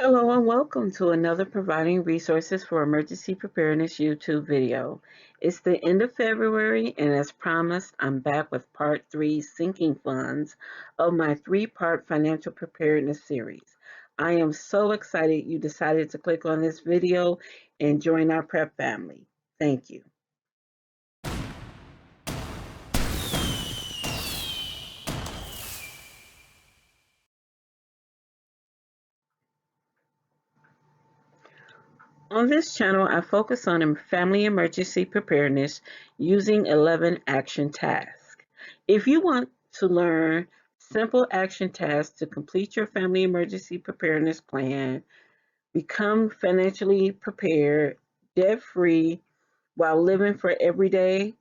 Hello and welcome to another Providing Resources for Emergency Preparedness YouTube video. It's the end of February, and as promised, I'm back with part 3 sinking funds of my 3-part financial preparedness series. I am so excited you decided to click on this video and join our prep family. Thank you. On this channel, I focus on family emergency preparedness using 11 action tasks. If you want to learn simple action tasks to complete your family emergency preparedness plan, become financially prepared, debt-free, while living for every day,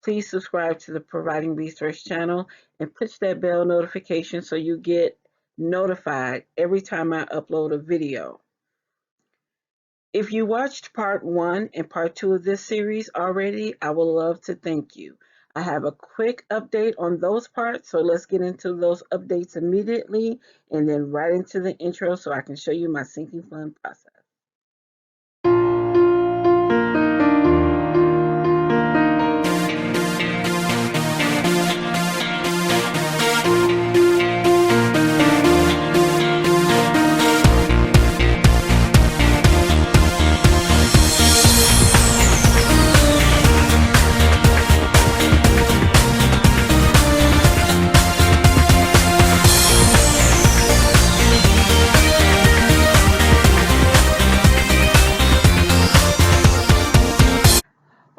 please subscribe to the Providing Resource channel and push that bell notification so you get notified every time I upload a video. If you watched part 1 and part 2 of this series already, I would love to thank you. I have a quick update on those parts, so let's get into those updates immediately and then right into the intro so I can show you my sinking fund process.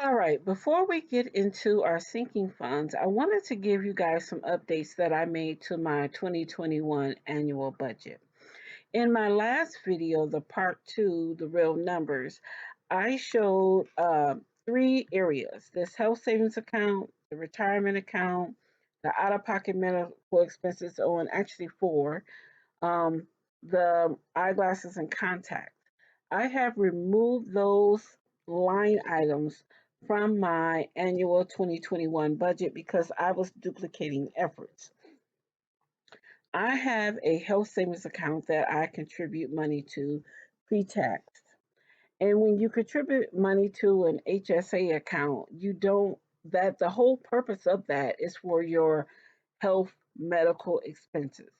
All right, before we get into our sinking funds, I wanted to give you guys some updates that I made to my 2021 annual budget. In my last video, the part 2, the real numbers, I showed 3 areas: this health savings account, the retirement account, the out-of-pocket medical expenses, oh, and actually 4, um, the eyeglasses and contacts. I have removed those line items from my annual 2021 budget because I was duplicating efforts. I have a health savings account that I contribute money to pre-tax. And when you contribute money to an HSA account, you don't, that the whole purpose of that is for your health medical expenses.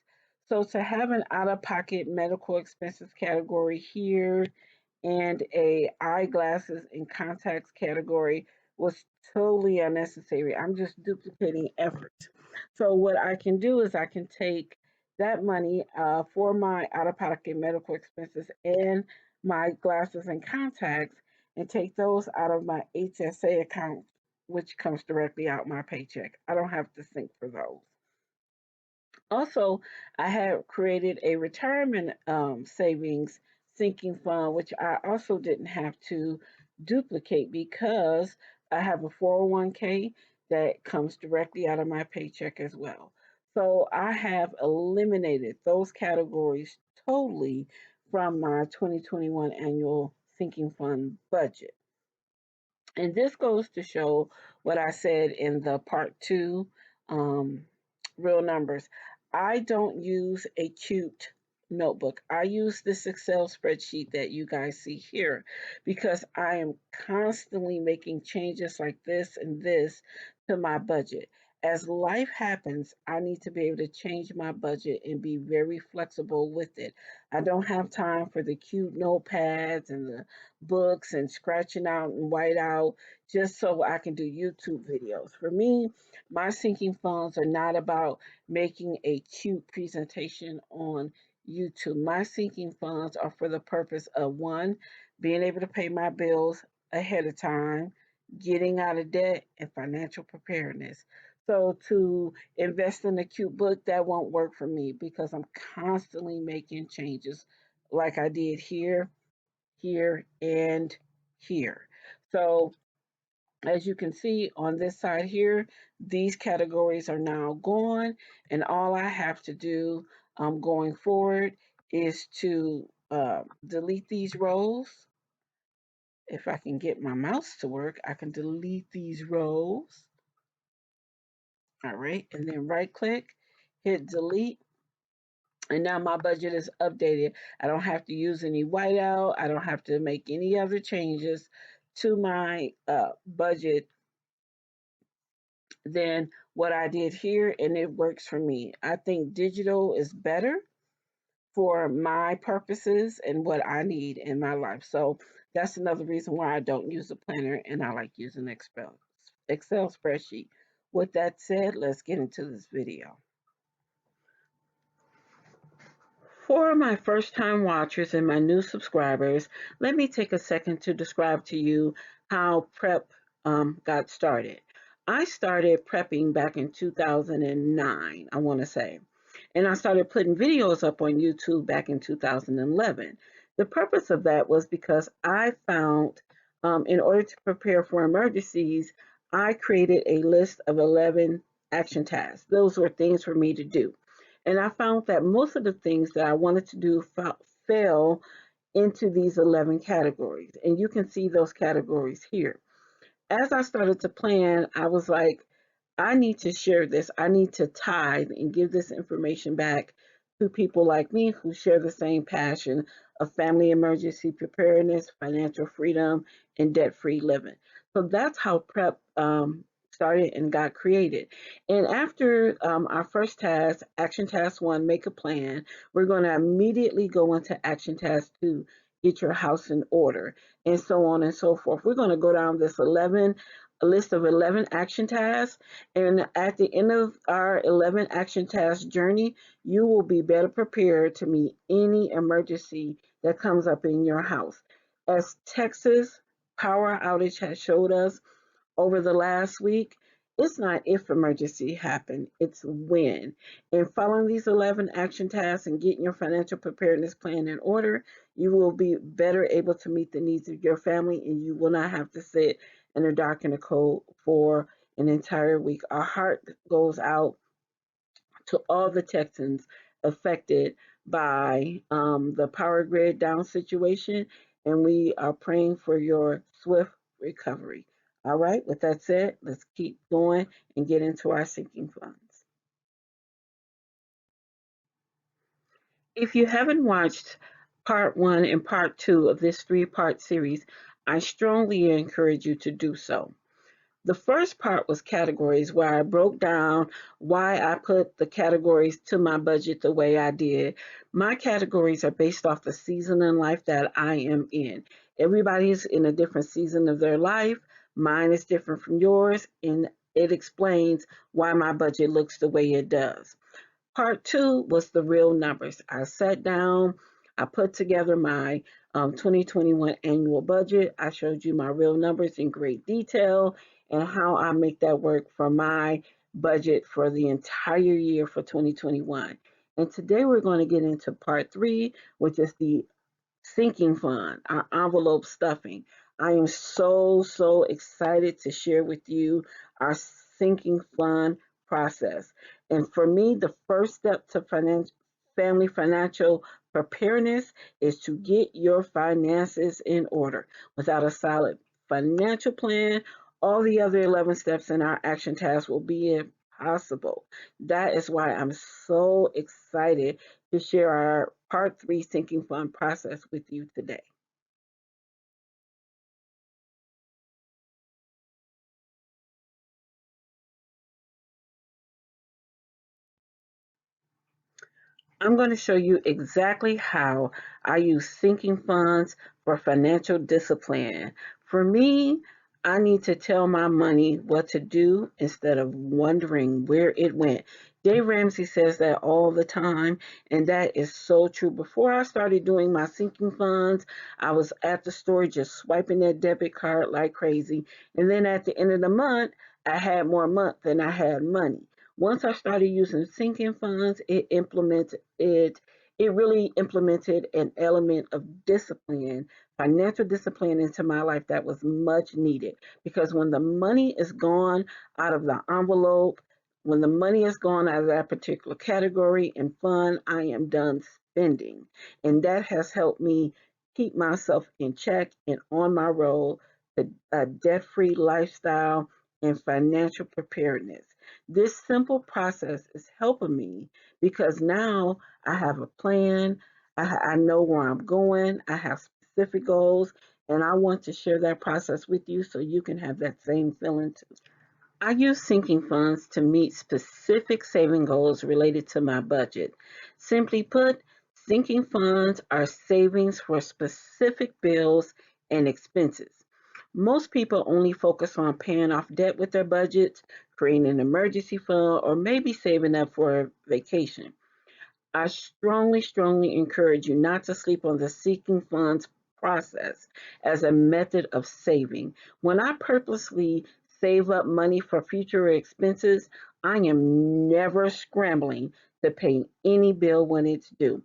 So to have an out-of-pocket medical expenses category here and a eyeglasses and contacts category was totally unnecessary. I'm just duplicating efforts. So what I can do is I can take that money for my out-of-pocket medical expenses and my glasses and contacts and take those out of my HSA account, which comes directly out my paycheck. I don't have to think for those. Also, I have created a retirement savings sinking fund, which I also didn't have to duplicate because I have a 401k that comes directly out of my paycheck as well. So I have eliminated those categories totally from my 2021 annual sinking fund budget. And this goes to show what I said in the part 2, um, real numbers. I don't use a cute notebook. I use this Excel spreadsheet that you guys see here because I am constantly making changes like this and this to my budget. As life happens, I need to be able to change my budget and be very flexible with it. I don't have time for the cute notepads and the books and scratching out and white out just so I can do YouTube videos. For me, my sinking funds are not about making a cute presentation on YouTube. My sinking funds are for the purpose of one, being able to pay my bills ahead of time, getting out of debt, and financial preparedness. So to invest in a cute book, that won't work for me because I'm constantly making changes like I did here, here, and here. So as you can see on this side here, these categories are now gone, and all I have to do going forward is to delete these rows. If I can get my mouse to work, I can delete these rows. All right, and then right click, hit delete, And now my budget is updated. I don't have to use any whiteout. I don't have to make any other changes to my budget than what I did here, and it works for me. I think digital is better for my purposes and what I need in my life. So that's another reason why I don't use a planner and I like using Excel spreadsheet. With that said, let's get into this video. For my first time watchers and my new subscribers, let me take a second to describe to you how prep got started. I started prepping back in 2009, I want to say, and I started putting videos up on YouTube back in 2011. The purpose of that was because I found, in order to prepare for emergencies, I created a list of 11 action tasks. Those were things for me to do. And I found that most of the things that I wanted to do fell into these 11 categories. And you can see those categories here. As I started to plan, I was like, I need to share this. I need to tithe and give this information back to people like me who share the same passion of family emergency preparedness, financial freedom, and debt free living. So that's how PrEP started and got created. And after our first task, Action Task 1, make a plan, we're going to immediately go into Action Task 2, get your house in order, and so on and so forth. We're going to go down this 11 a list of 11 action tasks. And at the end of our 11 action task journey, you will be better prepared to meet any emergency that comes up in your house. As Texas power outage has showed us, over the last week, it's not if emergency happen, it's when. And following these 11 action tasks and getting your financial preparedness plan in order, you will be better able to meet the needs of your family and you will not have to sit in the dark and the cold for an entire week. Our heart goes out to all the Texans affected by the power grid down situation, and we are praying for your swift recovery. All right, with that said, let's keep going and get into our sinking funds. If you haven't watched part one and part two of this three-part series, I strongly encourage you to do so. The first part was categories, where I broke down why I put the categories to my budget the way I did. My categories are based off the season in life that I am in. Everybody's in a different season of their life. Mine is different from yours, and it explains why my budget looks the way it does. Part two was the real numbers. I sat down, I put together my 2021 annual budget. I showed you my real numbers in great detail and how I make that work for my budget for the entire year for 2021. And today we're going to get into part three, which is the sinking fund, our envelope stuffing. I am so excited to share with you our sinking fund process. And for me, the first step to family financial preparedness is to get your finances in order. Without a solid financial plan, all the other 11 steps in our action task will be impossible. That is why I'm so excited to share our part three sinking fund process with you today. I'm going to show you exactly how I use sinking funds for financial discipline. For me, I need to tell my money what to do instead of wondering where it went. Dave Ramsey says that all the time, and that is so true. Before I started doing my sinking funds, I was at the store just swiping that debit card like crazy. And then at the end of the month, I had more month than I had money. Once I started using sinking funds, it really implemented an element of discipline, financial discipline into my life that was much needed. Because when the money is gone out of the envelope, when the money is gone out of that particular category and fund, I am done spending. And that has helped me keep myself in check and on my road to a debt free lifestyle and financial preparedness. This simple process is helping me because now I have a plan. I know where I'm going. I have specific goals, and I want to share that process with you so you can have that same feeling too. I use sinking funds to meet specific saving goals related to my budget. Simply put, sinking funds are savings for specific bills and expenses. Most people only focus on paying off debt with their budgets, creating an emergency fund, or maybe saving up for a vacation. I strongly, strongly encourage you not to sleep on the seeking funds process as a method of saving. When I purposely save up money for future expenses, I am never scrambling to pay any bill when it's due.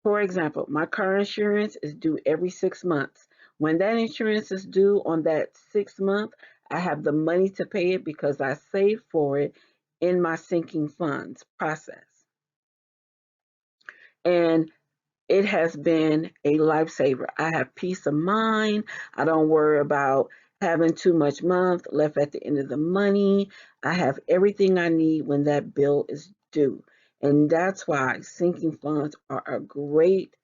For example, my car insurance is due every 6 months. When that insurance is due on that 6 month, I have the money to pay it because I saved for it in my sinking funds process. And it has been a lifesaver. I have peace of mind. I don't worry about having too much month left at the end of the money. I have everything I need when that bill is due. And that's why sinking funds are a great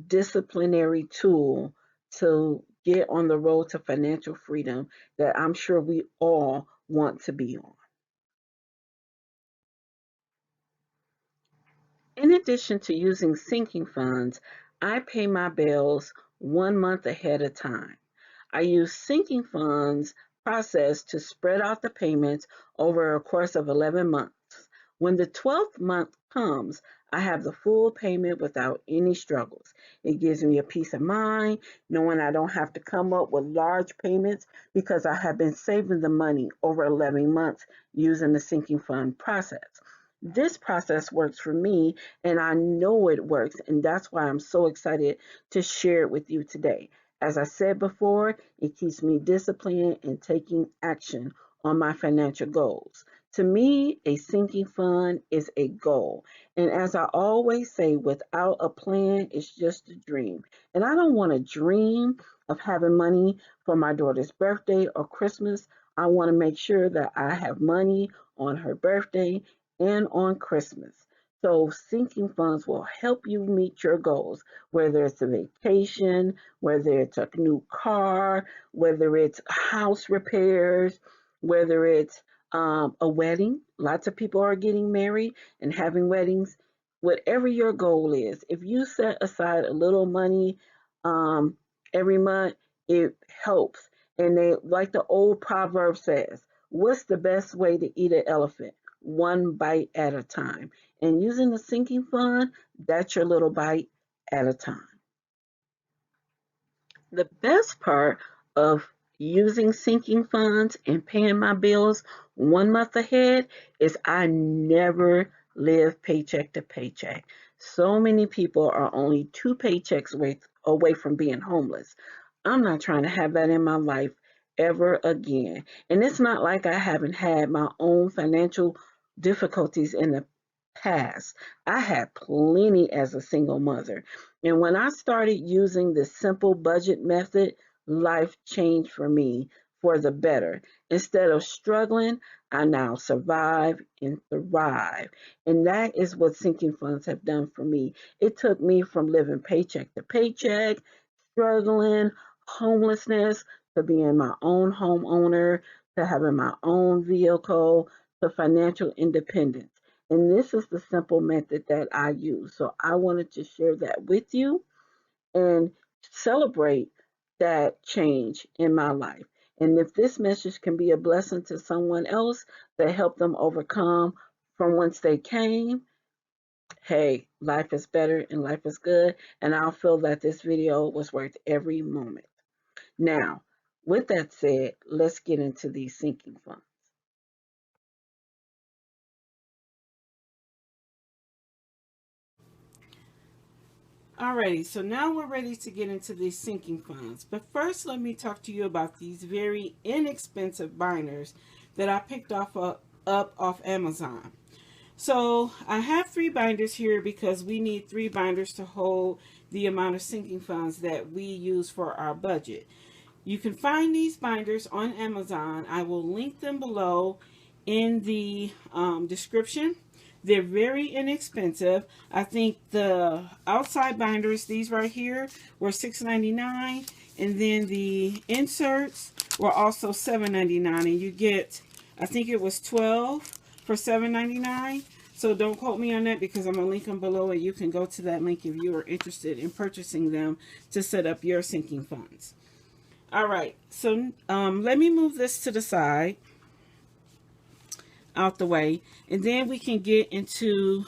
disciplinary tool to get on the road to financial freedom that I'm sure we all want to be on. In addition to using sinking funds, I pay my bills 1 month ahead of time. I use sinking funds process to spread out the payments over a course of 11 months. When the 12th month comes, I have the full payment without any struggles. It gives me a peace of mind knowing I don't have to come up with large payments because I have been saving the money over 11 months using the sinking fund process. This process works for me, and I know it works, and that's why I'm so excited to share it with you today. As I said before, it keeps me disciplined and taking action on my financial goals. To me, a sinking fund is a goal. And as I always say, without a plan, it's just a dream. And I don't want to dream of having money for my daughter's birthday or Christmas. I want to make sure that I have money on her birthday and on Christmas. So, sinking funds will help you meet your goals, whether it's a vacation, whether it's a new car, whether it's house repairs, whether it's a wedding. Lots of people are getting married and having weddings. Whatever your goal is, if you set aside a little money um, every month, it helps. And they, like the old proverb says, what's the best way to eat an elephant? One bite at a time. And using the sinking fund, that's your little bite at a time. The best part of using sinking funds and paying my bills 1 month ahead is I never live paycheck to paycheck. So many people are only two paychecks away from being homeless. I'm not trying to have that in my life ever again. And it's not like I haven't had my own financial difficulties in the past. I had plenty as a single mother. And when I started using the simple budget method, life changed for me for the better. Instead of struggling, I now survive and thrive. And that is what sinking funds have done for me. It took me from living paycheck to paycheck, struggling, homelessness, to being my own homeowner, to having my own vehicle, to financial independence. And this is the simple method that I use. So I wanted to share that with you and celebrate that change in my life. And if this message can be a blessing to someone else to help them overcome from whence they came, hey, life is better and life is good. And I'll feel that this video was worth every moment. Now, with that said, let's get into these sinking funds. Alrighty, so now we're ready to get into these sinking funds. But first, let me talk to you about these very inexpensive binders that I picked up off Amazon. So I have 3 binders here because we need 3 binders to hold the amount of sinking funds that we use for our budget. You can find these binders on Amazon. I will link them below in the description. They're very inexpensive. I think the outside binders, these right here, were $6.99, and then the inserts were also $7.99, and you get, I think it was 12 for $7.99. So don't quote me on that because I'm going to link them below, and you can go to that link if you are interested in purchasing them to set up your sinking funds. All right, so let me move this to the side, out the way, and then we can get into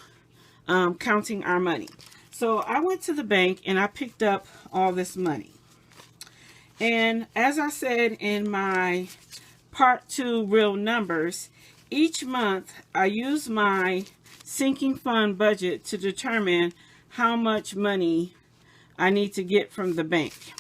counting our money. So I went to the bank and I picked up all this money. And as I said in my part 2 real numbers, each month I use my sinking fund budget to determine how much money I need to get from the bank.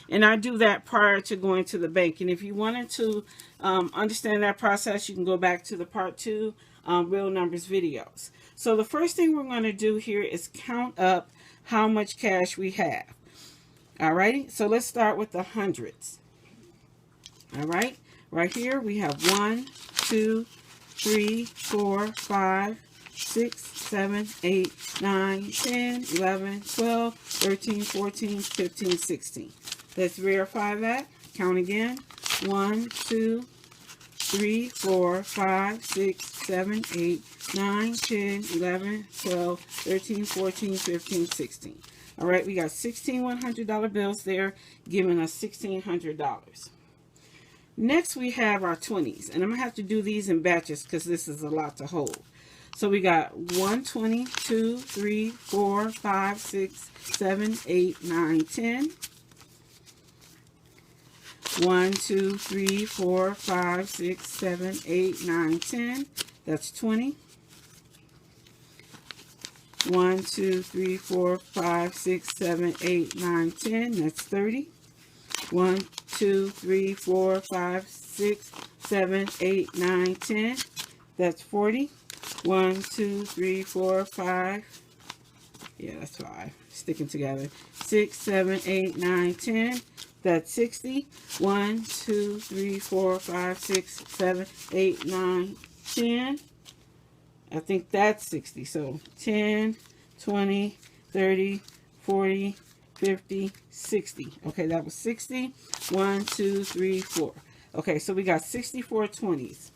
And I do that prior to going to the bank. And if you wanted to understand that process, you can go back to the part 2 real numbers videos. So the first thing we're going to do here is count up how much cash we have. Alrighty, so let's start with the hundreds. Alright, right here we have 1, 2, 3, 4, 5, 6, 7, 8, 9, 10, 11, 12, 13, 14, 15, 16. Let's verify that. Count again. 1, 2, 3, 4, 5, 6, 7, 8, 9, 10, 11, 12, 13, 14, 15, 16. All right, we got 16 $100 bills there, giving us $1,600. Next, we have our 20s, and I'm going to have to do these in batches because this is a lot to hold. So we got 1, 20, 2, 3, 4, 5, 6, 7, 8, 9, 10. 1, 2, 3, 4, 5, 6, 7, 8, 9, 10. That's 20. 1, 2, 3, 4, 5, 6, 7, 8, 9, 10. That's 30. 1, 2, 3, 4, 5, 6, 7, 8, 9, 10. That's 40. 1, 2, 3, 4, 5. Yeah, that's 5. Sticking together. 6, 7, 8, 9, 10. That's 60. 1, 2, 3, 4, 5, 6, 7, 8, 9, 10. I think that's 60. So 10, 20, 30, 40, 50, 60. Okay, that was 60. 1, 2, 3, 4. Okay, so we got 64 20s.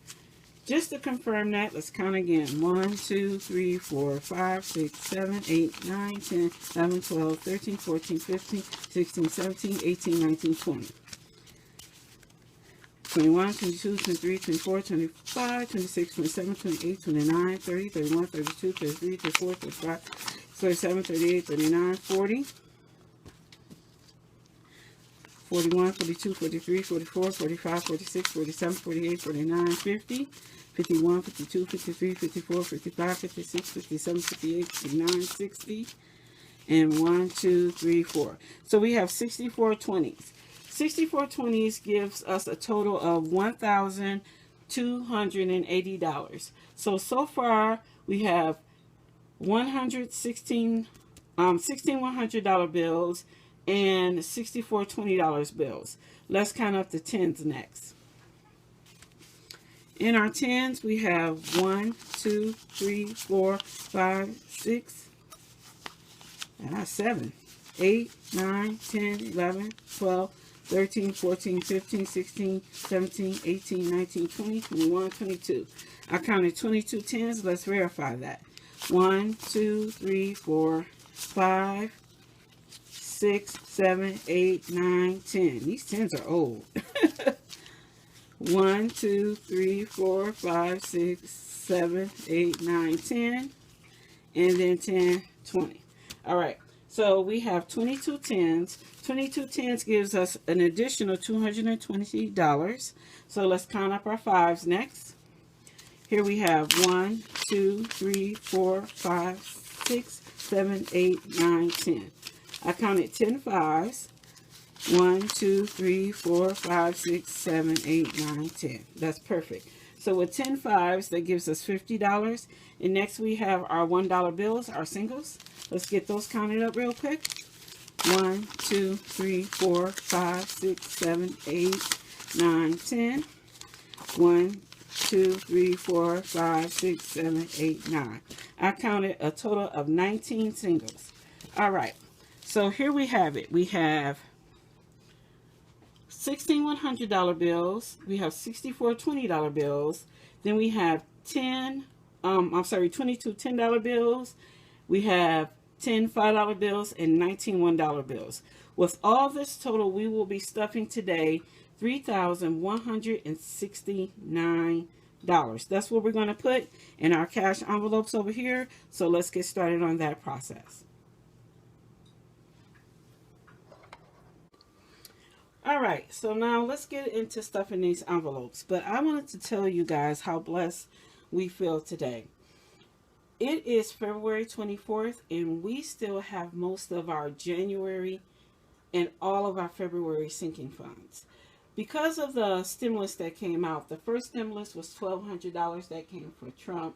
Just to confirm that, let's count again. 1, 2, 3, 4, 5, 6, 7, 8, 9, 10, 11, 12, 13, 14, 15, 16, 17, 18, 19, 20. 21, 22, 23, 24, 25, 26, 27, 28, 29, 30, 31, 32, 33, 34, 35, 37, 38, 39, 40. 41, 42, 43, 44, 45, 46, 47, 48, 49, 50, 51, 52, 53, 54, 55, 56, 57, 58, 59, 60, and 1, 2, 3, 4. So we have 64 20s. 64 20s gives us a total of $1,280. So far we have 16 $100 bills and 64 $20 bills. Let's count up the tens next. In our tens, we have 1, 2, 3, 4, 5, 6, and that's 7, 8, 9, 10, 11, 12, 13, 14, 15, 16, 17, 18, 19, 20, 21, 22. I counted 22 tens. Let's verify that. 1, 2, 3, 4, 5, 6, 7, 8, 9, 10. These tens are old. 1, 2, 3, 4, 5, 6, 7, 8, 9, 10. And then 10, 20. All right. So we have 22 tens. 22 tens gives us an additional $220. So let's count up our fives next. Here we have 1, 2, 3, 4, 5, 6, 7, 8, 9, 10. I counted 10 fives. 1, 2, 3, 4, 5, 6, 7, 8, 9, 10. That's perfect. So with 10 fives, that gives us $50. And next we have our $1 bills, our singles. Let's get those counted up real quick. 1, 2, 3, 4, 5, 6, 7, 8, 9, 10. 1, 2, 3, 4, 5, 6, 7, 8, 9. I counted a total of 19 singles. All right. So here we have it. We have 16 $100 bills. We have 64 $20 bills. Then we have 22 $10 bills. We have 10 $5 bills and 19 $1 bills. With all this total, we will be stuffing today $3,169. That's what we're going to put in our cash envelopes over here. So let's get started on that process. All right, so now let's get into stuffing these envelopes. But I wanted to tell you guys how blessed we feel today. It is February 24th, and we still have most of our January and all of our February sinking funds. Because of the stimulus that came out, the first stimulus was $1,200 that came from Trump,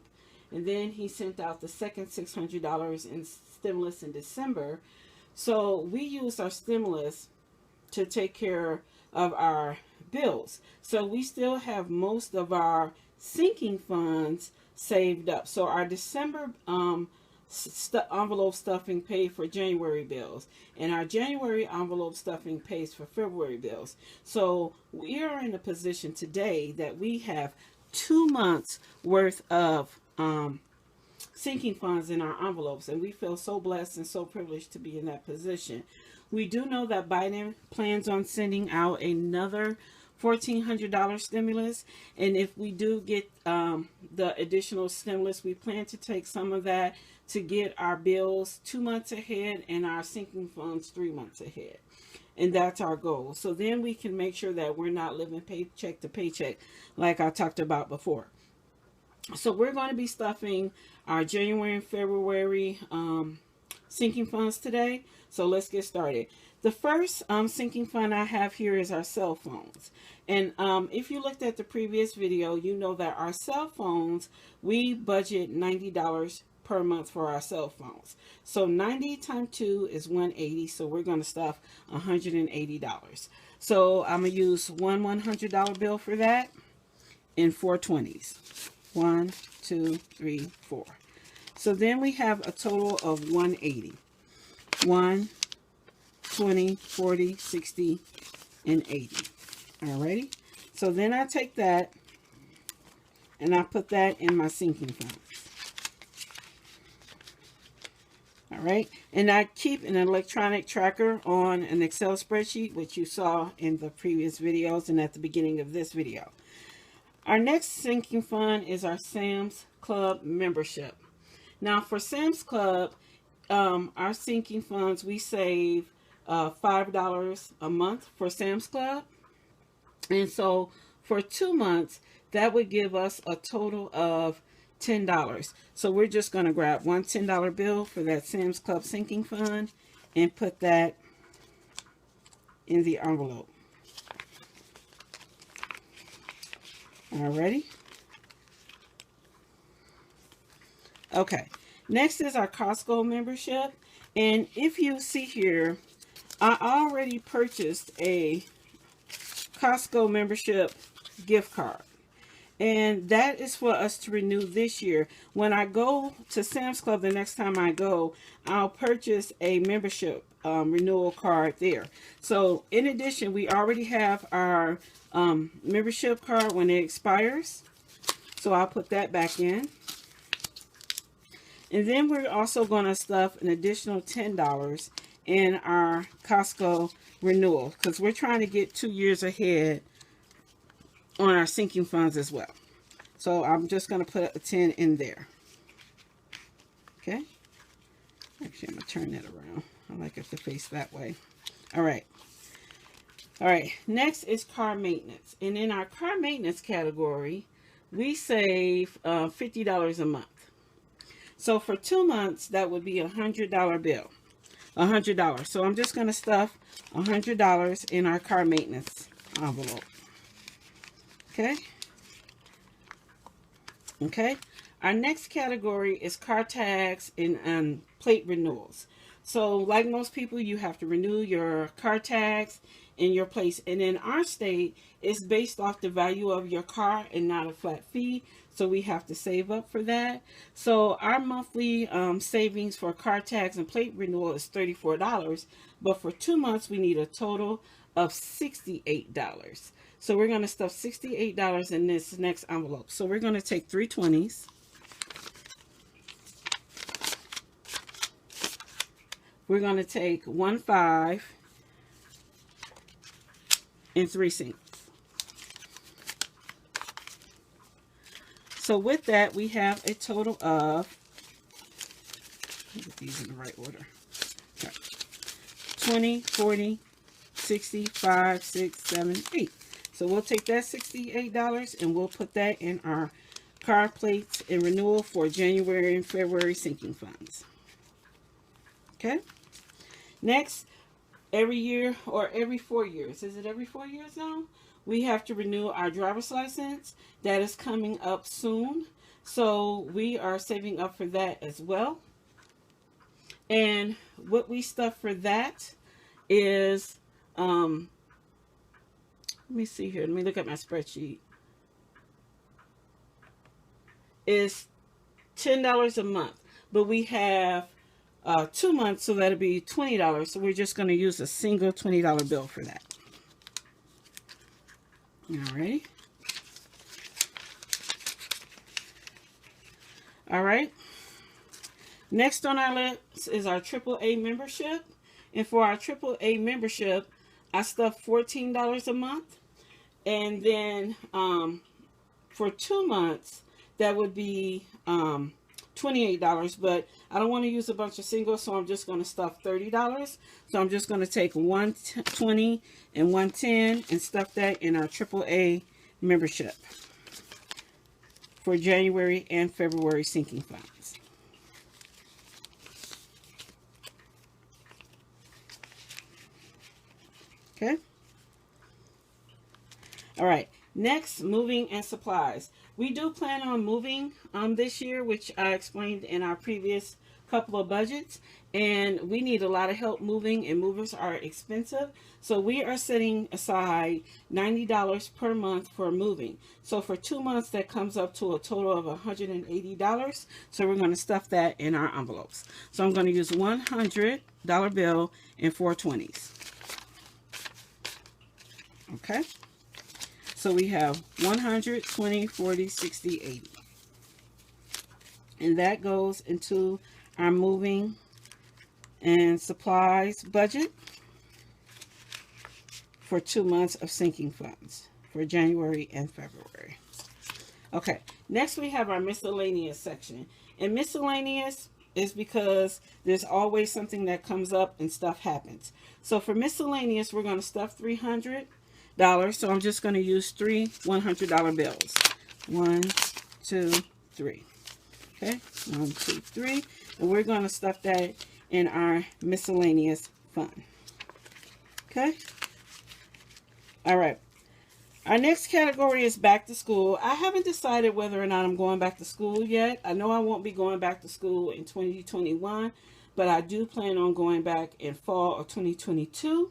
and then he sent out the second $600 in stimulus in December. So we used our stimulus to take care of our bills. So we still have most of our sinking funds saved up. So our December envelope stuffing paid for January bills, and our January envelope stuffing pays for February bills. So we are in a position today that we have 2 months worth of sinking funds in our envelopes, and we feel so blessed and so privileged to be in that position. We do know that Biden plans on sending out another $1,400 stimulus, and if we do get the additional stimulus, we plan to take some of that to get our bills 2 months ahead and our sinking funds 3 months ahead. And that's our goal. So then we can make sure that we're not living paycheck to paycheck like I talked about before. So we're going to be stuffing our January and February sinking funds today. So let's get started. The first sinking fund I have here is our cell phones. And if you looked at the previous video, you know that our cell phones, we budget $90 per month for our cell phones. So 90 times 2 is 180. So we're going to stuff $180. So I'm going to use one $100 bill for that and 4 20s. 1, 2, 3, 4. So then we have a total of 180. 1, 20, 40, 60, and 80. Alrighty. So then I take that and I put that in my sinking fund. Alright. And I keep an electronic tracker on an Excel spreadsheet, which you saw in the previous videos and at the beginning of this video. Our next sinking fund is our Sam's Club membership. Now for Sam's Club, our sinking funds, we save $5 a month for Sam's Club. And so for 2 months, that would give us a total of $10. So we're just going to grab one $10 bill for that Sam's Club sinking fund and put that in the envelope. Alrighty. Okay. Next is our Costco membership. And if you see here, I already purchased a Costco membership gift card. And that is for us to renew this year. When I go to Sam's Club the next time I go, I'll purchase a membership renewal card there. So in addition, we already have our membership card when it expires. So I'll put that back in. And then we're also going to stuff an additional $10 in our Costco renewal, because we're trying to get 2 years ahead on our sinking funds as well. So I'm just going to put a 10 in there. Okay. Actually, I'm going to turn that around. I like it to face that way. All right. All right. Next is car maintenance. And in our car maintenance category, we save $50 a month. So for 2 months, that would be a $100 bill. $100. So I'm just going to stuff $100 in our car maintenance envelope. Okay. Okay. Our next category is car tags and plate renewals. So like most people, you have to renew your car tax in your place. And in our state, it's based off the value of your car and not a flat fee. So we have to save up for that. So our monthly savings for car tax and plate renewal is $34. But for 2 months, we need a total of $68. So we're going to stuff $68 in this next envelope. So we're going to take 3 20s. We're going to take 1 5 and 3 cents. So with that, we have a total of, get these in the right order, okay, 20, 40, 60, 5, 6, 7, 8. So we'll take that $68 and we'll put that in our car plates and renewal for January and February sinking funds. Okay. Next, every year or every 4 years, is it every 4 years now? We have to renew our driver's license. That is coming up soon. So we are saving up for that as well. And what we stuff for that is, let me see here. Let me look at my spreadsheet. Is $10 a month. But we have 2 months, so that'll be $20. So we're just going to use a single $20 bill for that. Alrighty. All right. Next on our list is our AAA membership. And for our AAA membership, I stuffed $14 a month. And then for 2 months, that would be $28, but I don't want to use a bunch of singles, so I'm just going to stuff $30. So I'm just going to take 120 and 110 and stuff that in our AAA membership for January and February sinking funds. Okay. All right. Next, moving and supplies. We do plan on moving this year, which I explained in our previous couple of budgets, and we need a lot of help moving, and movers are expensive. So we are setting aside $90 per month for moving. So for 2 months, that comes up to a total of $180. So we're going to stuff that in our envelopes. So I'm going to use $100 bill and 4 20s. Okay. So we have 100, 20, 40, 60, 80. And that goes into our moving and supplies budget for 2 months of sinking funds for January and February. Okay, next we have our miscellaneous section. And miscellaneous is because there's always something that comes up and stuff happens. So for miscellaneous, we're going to stuff $300. So I'm just going to use 3 $100 bills. 1, 2, 3. Okay, 1, 2, 3. And we're going to stuff that in our miscellaneous fund. Okay. All right. Our next category is back to school. I haven't decided whether or not I'm going back to school yet. I know I won't be going back to school in 2021, but I do plan on going back in fall of 2022.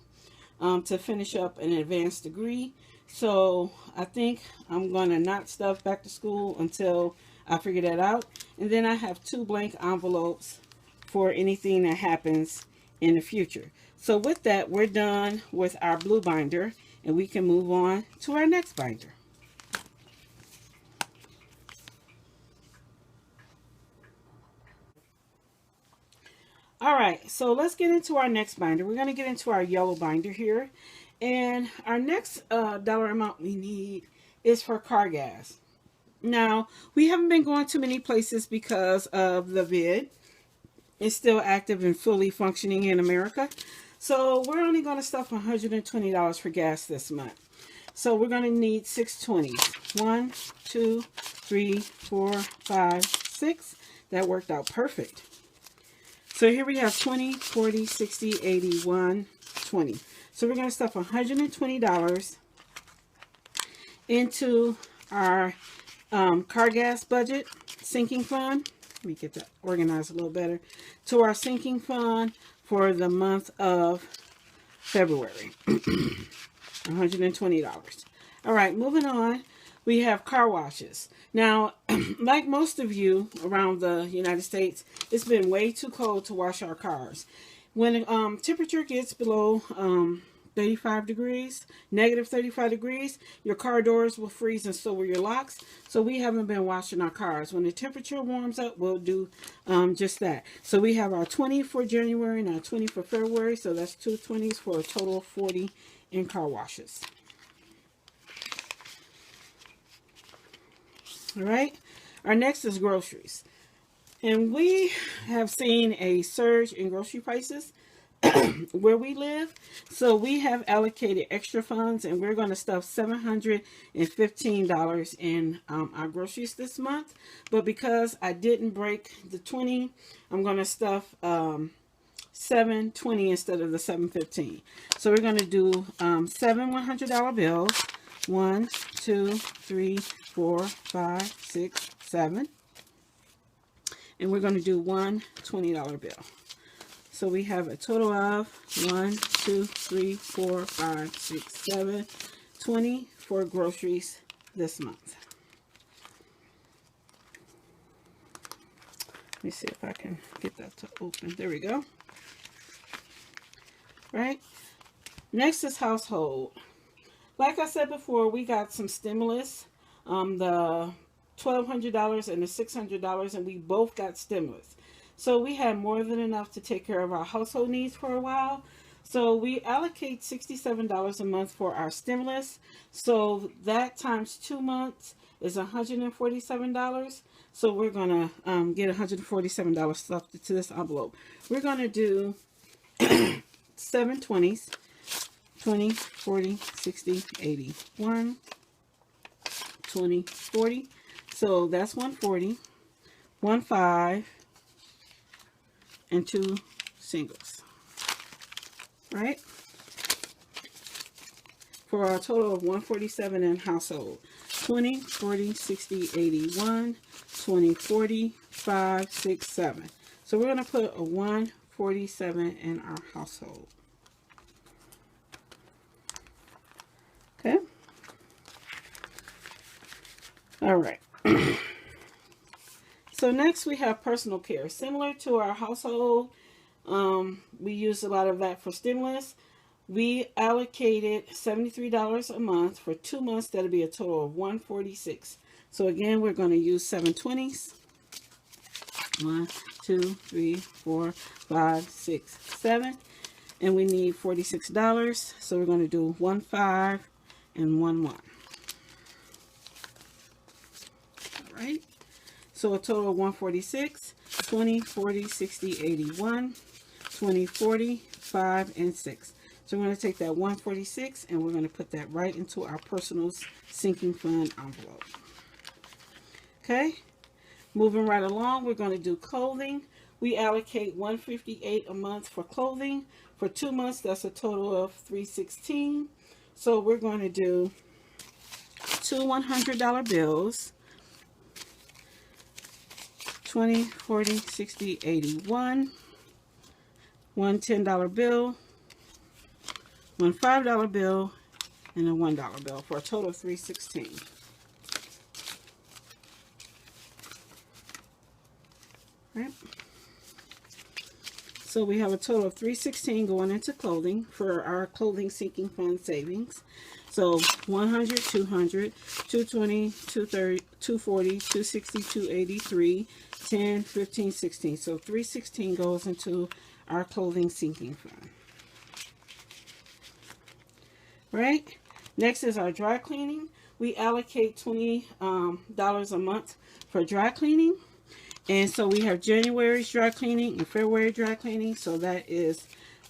To finish up an advanced degree. So I think I'm going to not stuff back to school until I figure that out. And then I have 2 blank envelopes for anything that happens in the future. So with that, we're done with our blue binder, and we can move on to our next binder. All right, so let's get into our next binder. We're going to get into our yellow binder here. And our next dollar amount we need is for car gas. Now, we haven't been going to many places because of the vid. It's still active and fully functioning in America. So we're only going to stuff $120 for gas this month. So we're going to need 6 20s. 1, 2, 3, 4, 5, 6. That worked out perfect. So here we have 20, 40, 60, 80, 1, 20. So we're going to stuff $120 into our car gas budget sinking fund. Let me get that organized a little better. To our sinking fund for the month of February. $120. All right, moving on. We have car washes. Now, like most of you around the United States, it's been way too cold to wash our cars. When temperature gets below 35 degrees, negative 35 degrees, your car doors will freeze and so will your locks. So we haven't been washing our cars. When the temperature warms up, we'll do just that. So we have our 20 for January and our 20 for February. So that's 2 20s for a total of 40 in car washes. All right. Our next is groceries. And we have seen a surge in grocery prices where we live. So we have allocated extra funds and we're going to stuff $715 in our groceries this month. But because I didn't break the 20, I'm going to stuff $720 instead of the $715. So we're going to do 7 $100 bills. 1, 2, 3, 4, 5, 6, 7. And we're going to do one $20 bill. So we have a total of 1, 2, 3, 4, 5, 6, 7, 20 for groceries this month. Let me see if I can get that to open. There we go. Right. Next is household. Like I said before, we got some stimulus, the $1,200 and the $600, and we both got stimulus. So we had more than enough to take care of our household needs for a while. So we allocate $67 a month for our stimulus. So that times 2 months is $147. So we're going to get $147 stuffed into this envelope. We're going to do 7 20s. 20, 40, 60, 80. 1, 20, 40. So that's 140, 1 5, and 2 singles. Right? For a total of 147 in household. 20, 40, 60, 80. 1, 20, 40, 5, 6, 7. So we're going to put a 147 in our household. Okay. All right. So next we have personal care. Similar to our household, we use a lot of that for stimulus. We allocated $73 a month for 2 months. That'll be a total of $146. So again, we're going to use 7 20s. 1, 2, 3, 4, 5, 6, 7. And we need $46. So we're going to do 1 5 and 1 1. All right. So a total of 146, 20, 40, 60, 81, 20, 40, 5, and 6. So we're going to take that 146 and we're going to put that right into our personal sinking fund envelope. Okay. Moving right along, we're going to do clothing. We allocate $158 a month for clothing. For 2 months, that's a total of $316. So we're going to do 2 $100 bills. 20, 40, 60, 81. 1 $10 bill. 1 $5 bill. And a $1 bill for a total of $316. Right. So we have a total of $316 going into clothing for our clothing sinking fund savings. So 100, 200, 220, 230, 240, 260, 283, 10, 15, 16. So $316 goes into our clothing sinking fund. Right. Next is our dry cleaning. We allocate $20 a month for dry cleaning. And so we have January's dry cleaning and February dry cleaning. So that is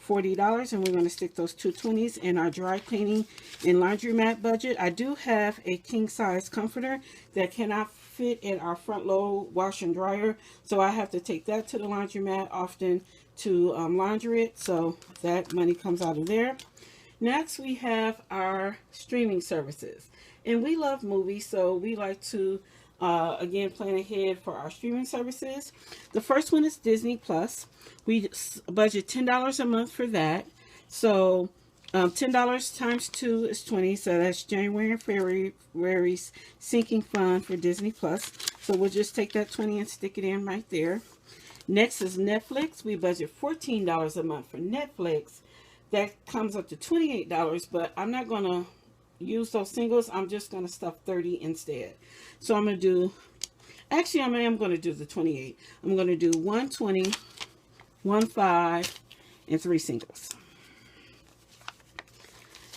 $40. And we're going to stick those 2 20s in our dry cleaning and laundromat budget. I do have a king size comforter that cannot fit in our front load wash and dryer. So I have to take that to the laundromat often to laundry it. So that money comes out of there. Next, we have our streaming services. And we love movies, so we like to Again, plan ahead for our streaming services. The first one is Disney Plus. We budget $10 a month for that. So $10 times 2 is 20. So that's January and February's sinking fund for Disney Plus. So we'll just take that 20 and stick it in right there. Next is Netflix. We budget $14 a month for Netflix. That comes up to $28, but I'm not going to use those singles. I'm just going to stuff 30 instead. So I'm going to do, actually I am going to do the 28. I'm going to do 120, 15, and 3 singles.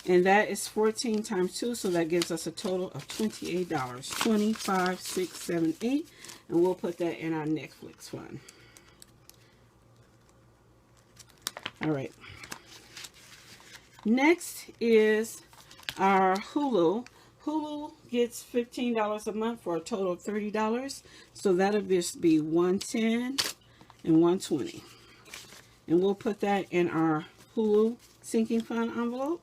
And that is 14 times 2, so that gives us a total of $28. 25, 6, 7, 8. And we'll put that in our Netflix fund. All right. Next is our Hulu. Hulu gets $15 a month for a total of $30. So that'll just be 110 and 120. And we'll put that in our Hulu sinking fund envelope.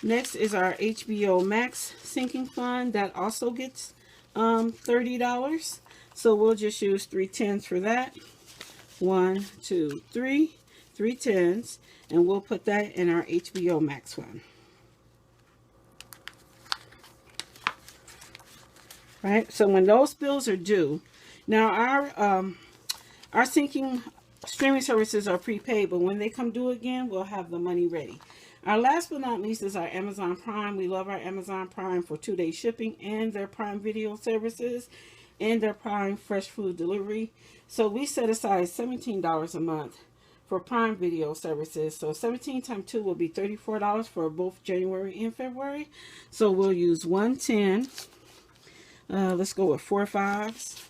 Next is our HBO Max sinking fund. That also gets $30. So we'll just use 3 tens for that. 1, 2, 3. 3 tens, and we'll put that in our HBO Max fund. Right, so when those bills are due, now our sinking streaming services are prepaid, but when they come due again, we'll have the money ready. Our last but not least is our Amazon Prime. We love our Amazon Prime for 2-day shipping and their Prime Video services and their Prime Fresh Food Delivery. So we set aside $17 a month for Prime Video services. So 17 times 2 will be $34 for both January and February. So we'll use 110. Let's go with 4 5s.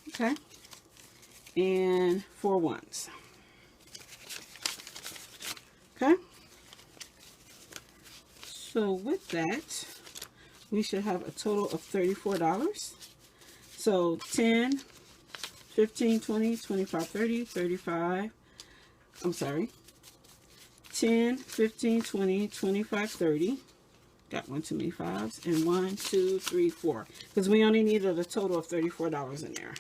Okay. And 4 1s. Okay. So with that, we should have a total of $34. So 10, 15, 20, 25, 30, 35. I'm sorry. 10, 15, 20, 25, 30. Got one too many 5s. And 1, 2, 3, 4. Because we only needed a total of $34 in there.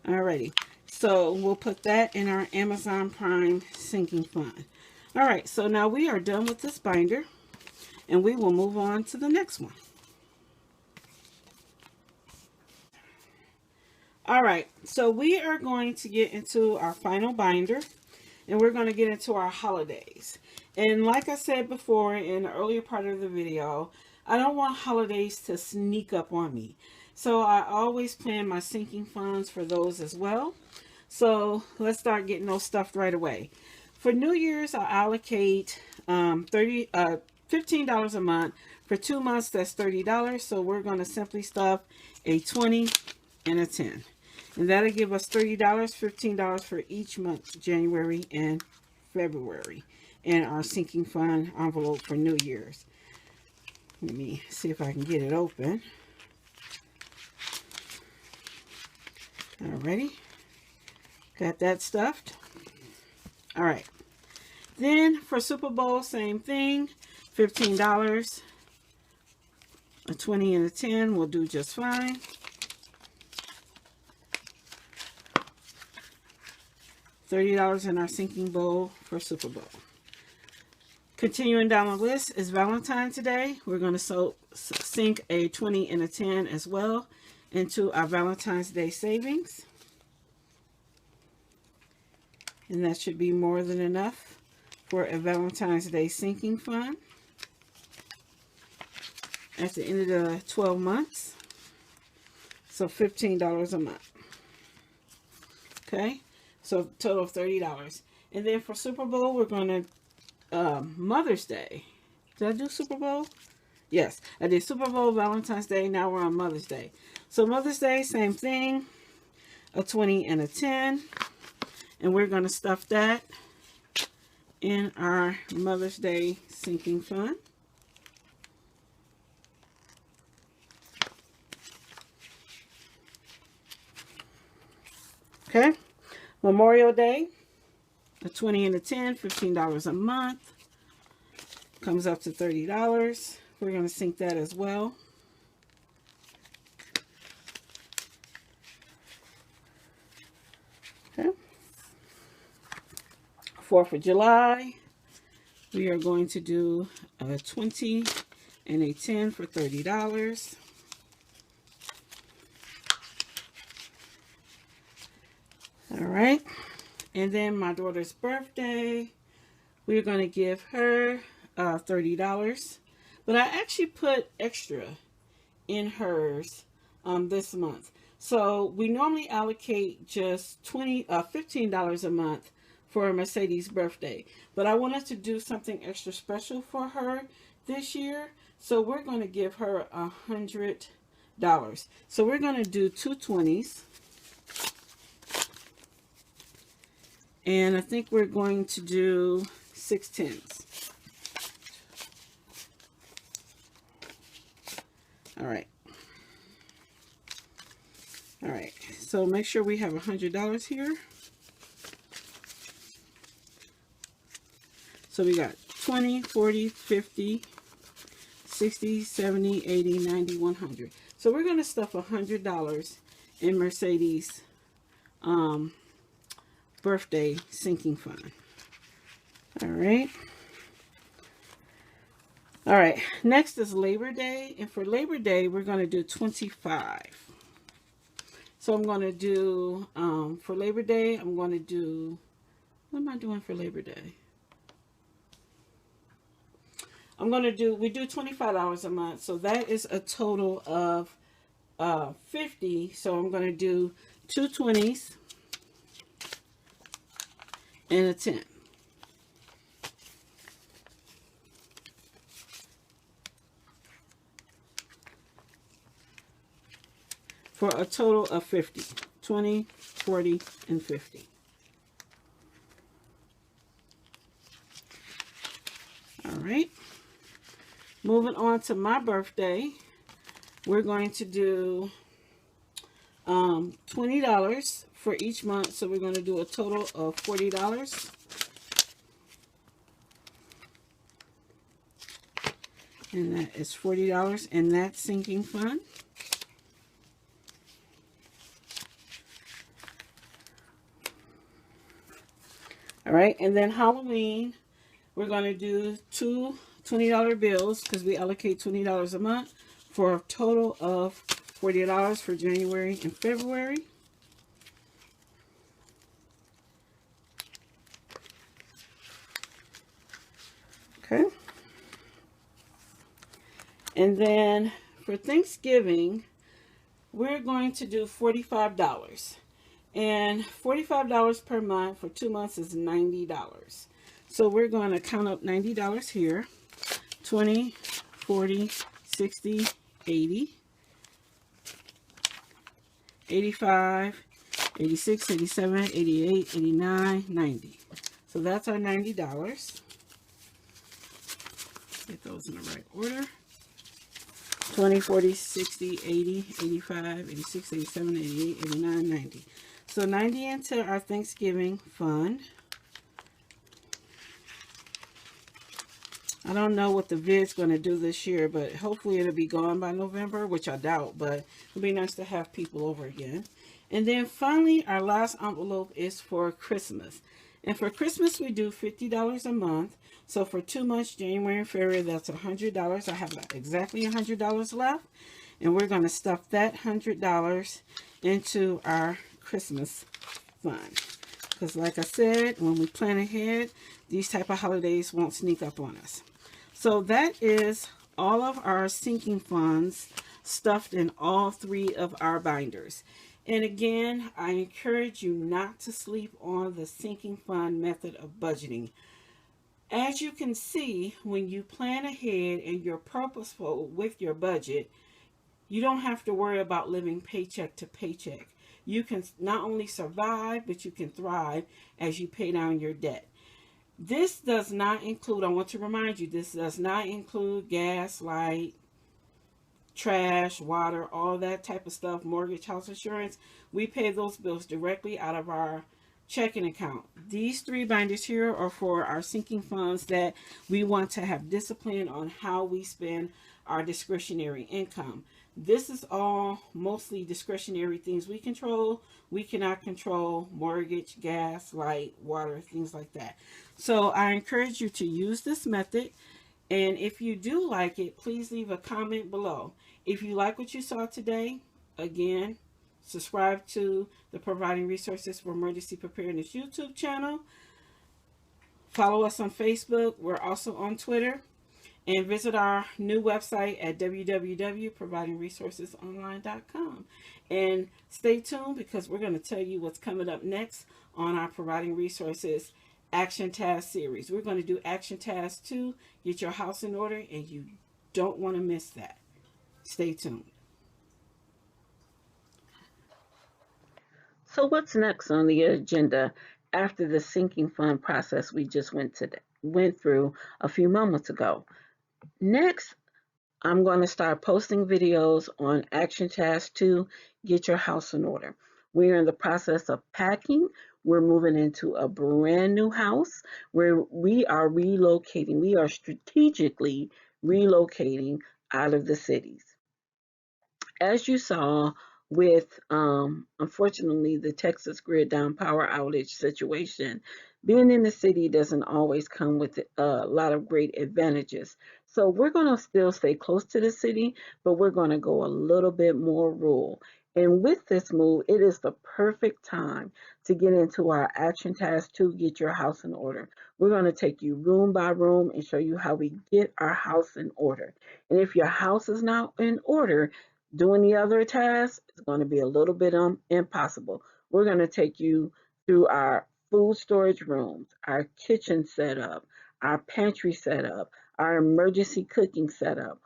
Alrighty. So we'll put that in our Amazon Prime sinking fund. Alright. So now we are done with this binder. And we will move on to the next one. All right, so we are going to get into our final binder, and we're going to get into our holidays. And like I said before in the earlier part of the video, I don't want holidays to sneak up on me. So I always plan my sinking funds for those as well. So let's start getting those stuffed right away. For New Year's, I'll allocate $15 a month. For 2 months, that's $30. So we're going to simply stuff a 20 and a 10. And that'll give us $30, $15 for each month, January and February, in our sinking fund envelope for New Year's. Let me see if I can get it open. Alrighty. Got that stuffed. Alright. Then for Super Bowl, same thing. $15. A 20 and a 10 will do just fine. $30 in our sinking bowl for Super Bowl. Continuing down the list is Valentine's Day. We're going to sink a 20 and a 10 as well into our Valentine's Day savings. And that should be more than enough for a Valentine's Day sinking fund at the end of the 12 months. So $15 a month. Okay. So total of $30. And then for Super Bowl, we're going to Mother's Day. Did I do Super Bowl? Yes, I did Super Bowl, Valentine's Day. Now we're on Mother's Day. So Mother's Day, same thing. A 20 and a 10. And we're going to stuff that in our Mother's Day sinking fund. Okay. Memorial Day, a 20 and a 10, $15 a month. comes up to $30. We're going to sink that as well. Okay. 4th of July, we are going to do a 20 and a 10 for $30. All right. And then my daughter's birthday, we're going to give her $30. But I actually put extra in hers this month. So we normally allocate just $15 a month for Mercedes' birthday. But I wanted to do something extra special for her this year. So we're going to give her $100. So we're going to do 2 20s. And I think we're going to do 6 10s. All right. All right. So make sure we have $100 here. So we got 20, 40, 50, 60, 70, 80, 90, 100. So we're going to stuff $100 in Mercedes' birthday sinking fund. All right. All right. Next is Labor Day. And for Labor Day, we're going to do 25. So I'm going to do, for Labor Day, I'm going to do, what am I doing for Labor Day? I'm going to do, we do $25 a month. So that is a total of 50. So I'm going to do 2 20s. And a 10. For a total of 50. 20, 40, and 50. All right. Moving on to my birthday, we're going to do $20 for each month. So we're going to do a total of $40. And that is $40 in that sinking fund. All right, and then Halloween, we're going to do 2 $20 bills because we allocate $20 a month for a total of $40 for January and February. Okay. And then for Thanksgiving, we're going to do $45. And $45 per month for 2 months is $90. So we're going to count up $90 here. 20, 40, 60, 80, 85, 86, 87, 88, 89, 90. So that's our $90. Get those in the right order. 20, 40, 60, 80, 85, 86, 87, 88, 89, 90. So 90 into our Thanksgiving fund. I don't know what the vid's going to do this year, but hopefully it'll be gone by November, which I doubt, but it'll be nice to have people over again. And then finally, our last envelope is for Christmas. And for Christmas, we do $50 a month. So for 2 months, January and February, that's $100. I have exactly $100 left. And we're going to stuff that $100 into our Christmas fund. Because like I said, when we plan ahead, these type of holidays won't sneak up on us. So that is all of our sinking funds stuffed in all 3 of our binders. And again, I encourage you not to sleep on the sinking fund method of budgeting. As you can see, when you plan ahead and you're purposeful with your budget, you don't have to worry about living paycheck to paycheck. You can not only survive, but you can thrive as you pay down your debt. This does not include, I want to remind you, this does not include gas, light, trash, water, all that type of stuff, mortgage, house insurance. We pay those bills directly out of our checking account. These three binders here are for our sinking funds that we want to have discipline on how we spend our discretionary income. This is all mostly discretionary things we control. We cannot control mortgage, gas, light, water, things like that. So I encourage you to use this method. And if you do like it, please leave a comment below. If you like what you saw today, again, subscribe to the Providing Resources for Emergency Preparedness YouTube channel. Follow us on Facebook. We're also on Twitter. And visit our new website at www.providingresourcesonline.com. And stay tuned because we're going to tell you what's coming up next on our Providing Resources Action Task series. We're going to do Action Task 2, Get Your House in Order, and you don't want to miss that. Stay tuned. So what's next on the agenda after the sinking fund process we just went through a few moments ago? Next, I'm going to start posting videos on Action Task 2, Get Your House in Order. We're in the process of packing. We're moving into a brand new house where we are relocating. We are strategically relocating out of the cities. As you saw with, unfortunately, the Texas grid down power outage situation, being in the city doesn't always come with a lot of great advantages. So we're going to still stay close to the city, but we're going to go a little bit more rural. And with this move, it is the perfect time to get into our action task to get your house in order. We're going to take you room by room and show you how we get our house in order. And if your house is not in order, doing the other tasks is going to be a little bit impossible. We're going to take you through our food storage rooms, our kitchen setup, our pantry setup, our emergency cooking setup,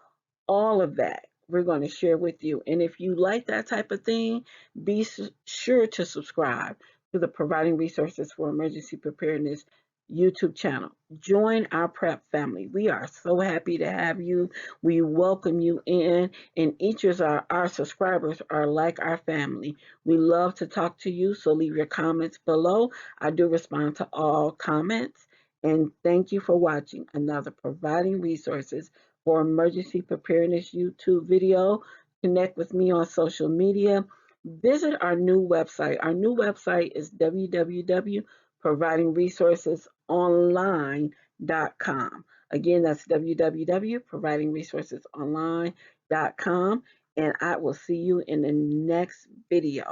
all of that we're going to share with you. And if you like that type of thing, be sure to subscribe to the Providing Resources for Emergency Preparedness YouTube channel. Join our prep family. We are so happy to have you. We welcome you in, and each of our subscribers are like our family. We love to talk to you, so leave your comments below. I do respond to all comments. And thank you for watching another Providing Resources for Emergency Preparedness YouTube video. Connect with me on social media. Visit our new website. Our new website is www.providingresourcesonline.com. Again, that's www.providingresourcesonline.com. And I will see you in the next video.